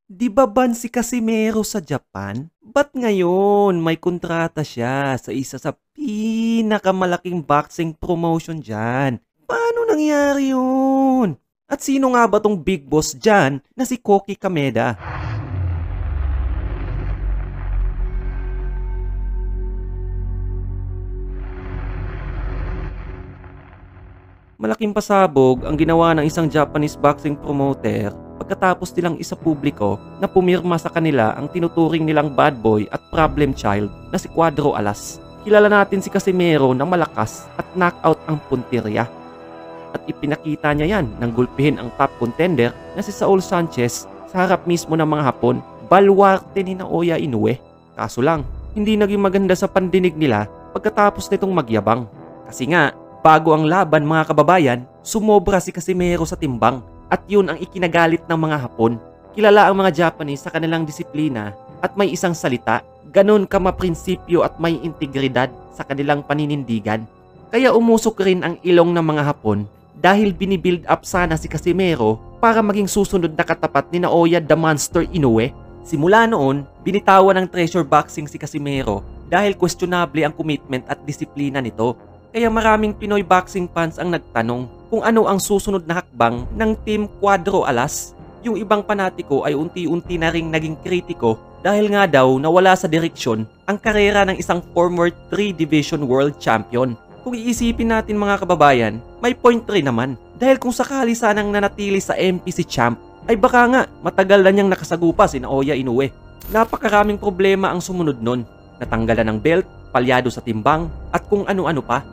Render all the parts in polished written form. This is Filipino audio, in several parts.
Di ba ban si Casimero sa Japan? Ba't ngayon may kontrata siya sa isa sa pinakamalaking boxing promotion dyan? Paano nangyari yun? At sino nga ba tong big boss dyan na si Koki Kameda? Malaking pasabog ang ginawa ng isang Japanese boxing promoter pagkatapos nilang isa publiko na pumirma sa kanila ang tinuturing nilang bad boy at problem child na si Cuadro Alas. Kilala natin si Casimero na malakas at knockout ang puntirya. At ipinakita niya yan nang gulpihin ang top contender na si Saul Sanchez sa harap mismo ng mga Hapon, balwarte ni Naoya Inoue. Kaso lang, hindi naging maganda sa pandinig nila pagkatapos nitong magyabang. Kasi nga, bago ang laban mga kababayan, sumobra si Casimero sa timbang at yun ang ikinagalit ng mga Hapon. Kilala ang mga Japanese sa kanilang disiplina at may isang salita, ganon ka maprinsipyo at may integridad sa kanilang paninindigan. Kaya umusok rin ang ilong ng mga Hapon dahil binibuild up sana si Casimero para maging susunod na katapat ni Naoya the Monster Inoue. Simula noon, binitawan ng Treasure Boxing si Casimero dahil questionable ang commitment at disiplina nito. Kaya maraming Pinoy boxing fans ang nagtanong kung ano ang susunod na hakbang ng Team Cuadro Alas. Yung ibang panatiko ay unti-unti na ring naging kritiko dahil nga daw nawala sa direksyon ang karera ng isang former 3-division world champion. Kung iisipin natin mga kababayan, may point rin naman. Dahil kung sakali sanang nanatili sa MP si Champ, ay baka nga matagal na niyang nakasagupa si Naoya Inoue. Napakaraming problema ang sumunod nun. Natanggalan ng belt, palyado sa timbang, at kung ano-ano pa.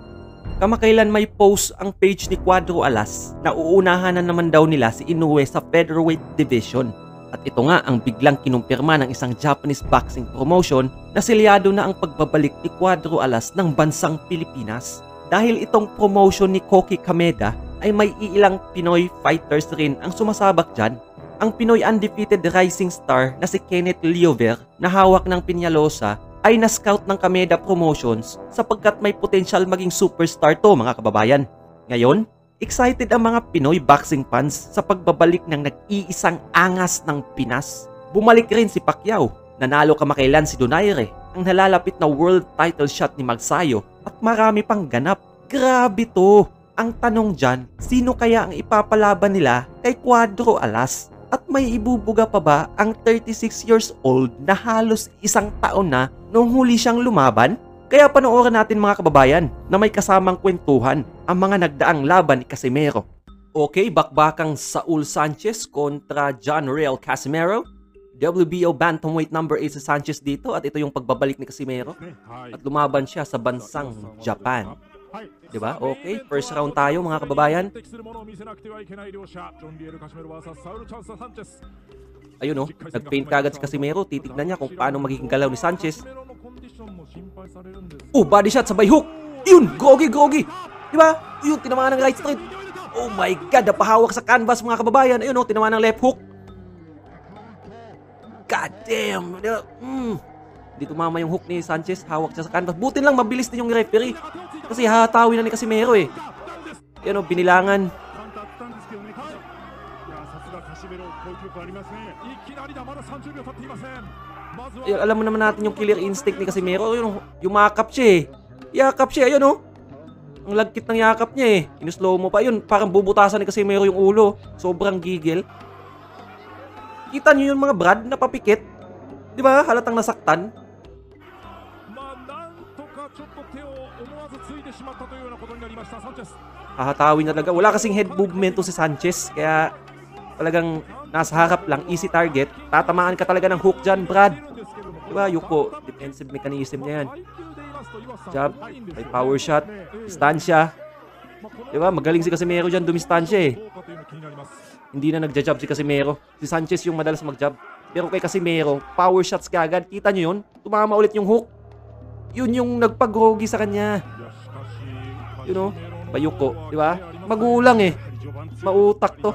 Kamakailan may post ang page ni Cuadro Alas na uunahan na naman daw nila si Inoue sa featherweight division. At ito nga ang biglang kinumpirma ng isang Japanese boxing promotion na selyado na ang pagbabalik ni Cuadro Alas ng bansang Pilipinas. Dahil itong promotion ni Koki Kameda ay may iilang Pinoy fighters rin ang sumasabak dyan. Ang Pinoy undefeated rising star na si Kenneth Liover na hawak ng Peñalosa ay na-scout ng Kameda Promotions sapagkat may potensyal maging superstar to mga kababayan. Ngayon, excited ang mga Pinoy boxing fans sa pagbabalik ng nag-iisang angas ng Pinas. Bumalik rin si Pacquiao, nanalo kamakailan si Donaire, ang nalalapit na world title shot ni Magsayo at marami pang ganap. Grabe to! Ang tanong dyan, sino kaya ang ipapalaban nila kay Cuadro Alas? At may ibubuga pa ba ang 36 years old na halos isang taon na nung huli siyang lumaban? Kaya panoorin natin mga kababayan na may kasamang kwentuhan ang mga nagdaang laban ni Casimero. Okay, bakbakang Saul Sanchez kontra John Real Casimero. WBO Bantamweight number 8 si Sanchez dito at ito yung pagbabalik ni Casimero. At lumaban siya sa bansang Japan. Diba? Okay, first round tayo mga kababayan. Ayun o, nag-paint kagad si Casimero. Titignan niya kung paano magiging galaw ni Sanchez. Oh, body shot sabay hook. Yun, gogi. Diba? Yun, tinamaan ng right straight. Oh my God, napahawak sa canvas mga kababayan. Ayun o, tinamaan ng left hook. God damn. Di tumama yung hook ni Sanchez. Hawak siya sa canvas. Buti lang, mabilis din yung referee. Kasi hahatawin na ni Casimero eh. Ayun o, binilangan. Ayun, alam mo naman natin yung killer instinct ni Casimero. Ayun, yumakap siya eh. Yakap siya, ayun o. Ang lagkit ng yakap niya eh. Inuslow mo pa. Ayun, parang bubutasan ni Casimero yung ulo. Sobrang gigil. Kita niyo yung mga Brad na papikit. Diba? Halatang nasaktan. Hahatawin na talaga. Wala kasing head movement to si Sanchez. Kaya talagang nasa harap lang. Easy target. Tatamaan ka talaga ng hook dyan, Brad. Diba? Yuko. Defensive mechanism niya yan. Jab. May power shot. Distansya. Diba? Magaling si Casimero dyan. Dumistansya eh. Hindi na nagja-jab si Casimero. Si Sanchez yung madalas mag-jab. Pero kay Casimero, power shots kagad. Kita nyo yun? Tumama ulit yung hook. Yun yung nagpag-grogi sa kanya. You know? Bayuko, di ba? Magulang eh. Mautak to.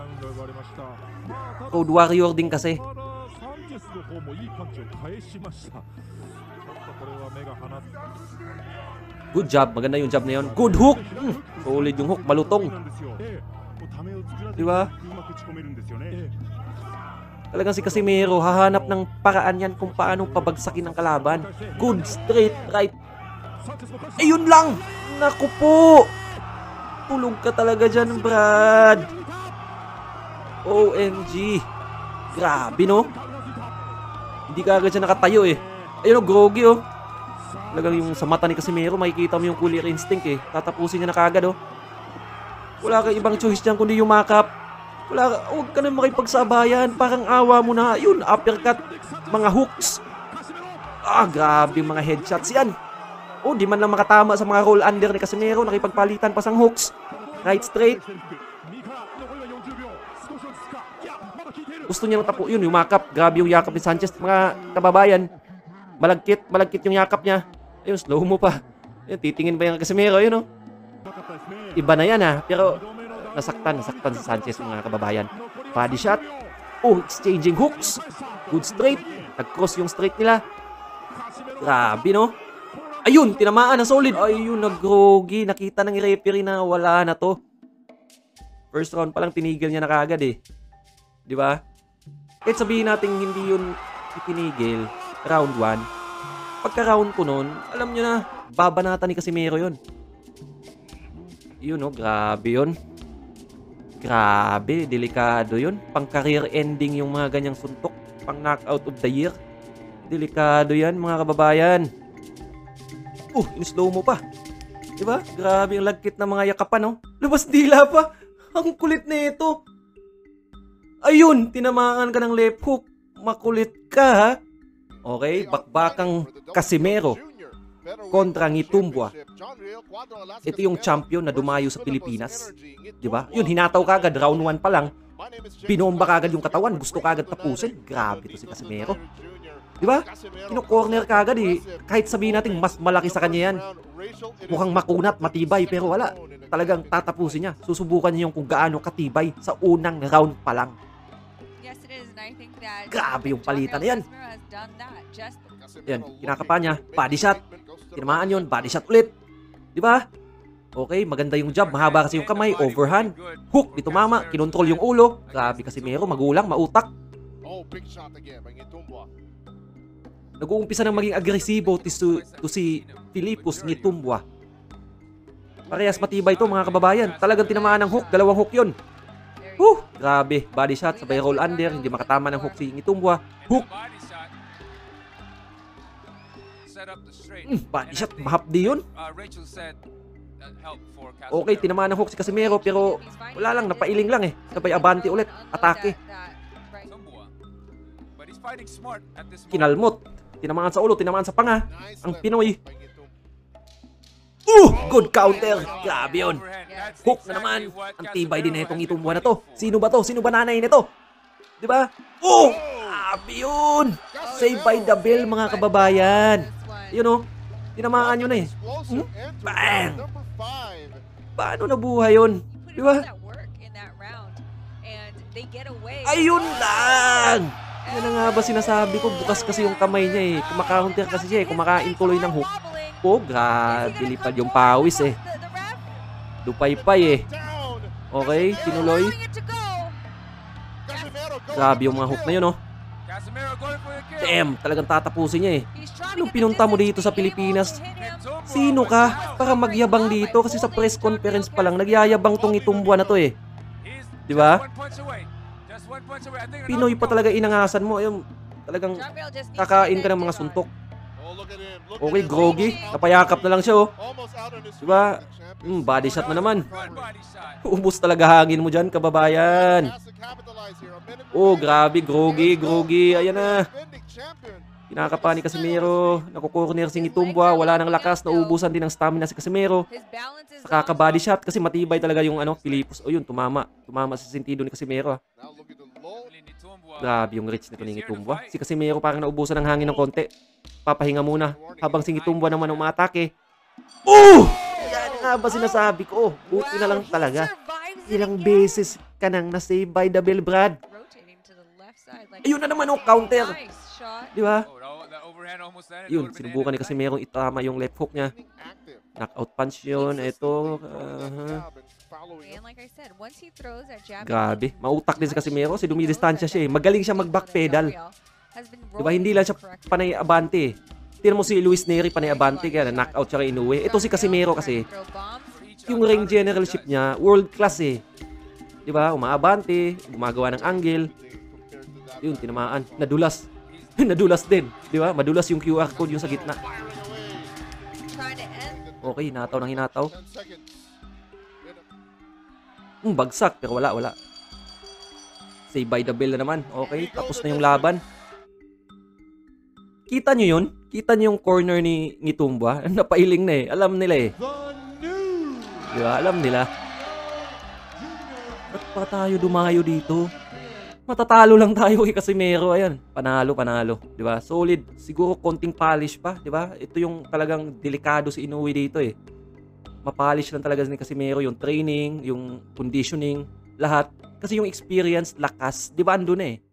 Code Warrior din kasi. Good job. Maganda yung job na yun. Good hook. Solid yung hook. Malutong. Di ba? Talagang si Casimero, hahanap ng paraan yan kung paano pabagsakin ng kalaban. Good straight right. Ayun lang! Naku po! Tulog ka talaga dyan, Brad. OMG. Grabe, no? Hindi ka agad siya nakatayo eh. Ayun o, groggy oh. Talagang yung sa mata ni Casimero, makikita mo yung cooler instinct eh. Tatapusin niya na kagad oh. Wala kang ibang choice dyan kundi yumakap. Huwag ka na makipagsabayan. Parang awa mo na. Yun, uppercut. Mga hooks. Grabe mga headshots yan. Di man lang makatama sa mga roll under ni Casimero. Nakipagpalitan pa sang hooks. Right straight. Gusto niya ng tapo. Yun, yumakap. Grabe yung yakap ni Sanchez. Mga kababayan. Malagkit yung yakap niya. Ayun, slow mo pa. Ayun, titingin ba yung Casimero? Ayun Iba na yan ha. Pero nasaktan si Sanchez mga kababayan. Body shot. Exchanging hooks. Good straight. Nag-cross yung straight nila. Grabe no. Ayun, tinamaan na solid. Ayun, nag-groggy. Nakita ng referee na wala na to. First round pa lang tinigil niya na kagad eh. Di ba? Kahit sabihin natin hindi yun itinigil. Round 1. Pagka round ko nun, alam nyo na, babanatan ni Casimero yun. Yun grabe yun. Grabe, delikado yun. Pang career ending yung mga ganyang suntok. Pang knockout of the year. Delikado yan mga kababayan. In-slow mo pa. Diba? Grabe yung lagkit ng mga yakapan no? Labas dila pa. Ang kulit na ito. Ayun, tinamaan ka ng left hook. Makulit ka ha. Okay, bakbakang Casimero kontra Ngitumbua. Ito yung champion na dumayo sa Pilipinas. Diba? Yun, hinataw kagad. Round 1 pa lang. Binomba kagad yung katawan. Gusto kagad tapusin. Grabe to si Casimero. Diba? Kino-corner kagad eh. Kahit sabihin natin mas malaki sa kanya yan. Mukhang makunat, matibay. Pero wala. Talagang tatapusin niya. Susubukan niya yung kung gaano katibay sa unang round pa lang. Grabe yung palitan na yan. Yan, kinakapa niya. Body shot. Tinamaan yun. Body shot ulit. Diba? Okay, maganda yung jab. Mahaba kasi yung kamay. Overhand. Hook. Di tumama. Kinontrol yung ulo. Grabe Casimero. Magulang. Mautak. Nag-uumpisa nang maging agresibo to si Philippus Ngitumbua. Parehas matibay ito mga kababayan. Talagang tinamaan ng hook. Dalawang hook yun. Grabe. Body shot. Sabay roll under. Hindi makatama ng hook si Ngitumbua. Hook. Body shot. Mahapdi yun. Okay, tinamaan ng hook si Casimero. Pero wala lang. Napailing lang eh. Sabay abante ulit. Atake. Kinalmot. Tinamaan sa ulo. Tinamaan sa panga. Ang Pinoy. Good counter. Grabe yun. Hook na naman. Ang tibay din na itong Ngitumbua na to. Sino ba to? Sino ba nanay nito? Diba? Grabe yun. Save by the bell mga kababayan. Yun tinamaan yun na eh. Bang! Paano nabuhay yun? Diba? Ayun lang! Yan na nga ba sinasabi ko? Bukas kasi yung kamay niya eh. Kumaka-counter kasi siya eh. Kumakain tuloy ng hook. Grabe lipad yung pawis eh. Lupay-pay eh. Okay, tinuloy. Grabe yung mga hook na yun Damn, talagang tatapusin niya eh. Anong pinunta mo dito sa Pilipinas? Sino ka? Para magyabang dito kasi sa press conference pa lang nagyayabang tong Ngitumbua na to eh. Di ba? Pinoy pa talaga inangasan mo. Ayun, talagang kakain ka ng mga suntok. Okay, groggy. Napayakap na lang siya Diba? Body shot na naman. Ubus talaga hangin mo dyan, kababayan. Grabe, groggy. Ayan na. Kinakapa ni Casimero. Nakukorner si Ngitumbua. Wala nang lakas. Naubusan din ng stamina si Casimero. Sa kaka-body shot kasi matibay talaga yung Philippus. Yun, tumama. Tumama sa sentido ni Casimero. Grabe yung reach nito ni Ngitumbua. Si Casimero parang naubusan ng hangin ng konti. Papahinga muna. Habang si Ngitumbua naman umatake. Yan nga ba sinasabi ko? Buti na lang talaga. Ilang beses ka nang na-save by the bell, Brad. Ayun na naman counter. Di ba? Yun, sinubukan ni Casimero itama yung left hook niya. Knockout punch yun. Ito. And like I said, once he throws that jab, Grabe, mautak din si Casimero kasi dumidistansya siya eh. Magaling siya mag-backpedal. Diba, hindi lang siya panay abante eh. Tingnan mo si Luis Neri panay abante kaya na-knockout siya kay Inoue. Ito si Casimero kasi, yung ring generalship niya, world class eh. Diba, umaabante, gumagawa ng angle. Yun, tinamaan. Nadulas. Nadulas din. Diba, madulas yung QR code yung sa gitna. Okay, hinataw ng hinataw. Bagsak, pero wala. Save by the bell na naman. Okay, tapos na yung laban. Kita nyo yun? Kita nyo yung corner ni Tumba? Napailing na eh. Alam nila eh. Diba? Alam nila. Ba't pa tayo dumayo dito? Matatalo lang tayo kay Casimero. Ayan, panalo. Diba? Solid. Siguro konting polish pa. Diba? Ito yung talagang delikado si Inoue dito eh. Mapolish lang talaga ni Casimero yung training, yung conditioning, lahat. Kasi yung experience, lakas, di ba andun eh.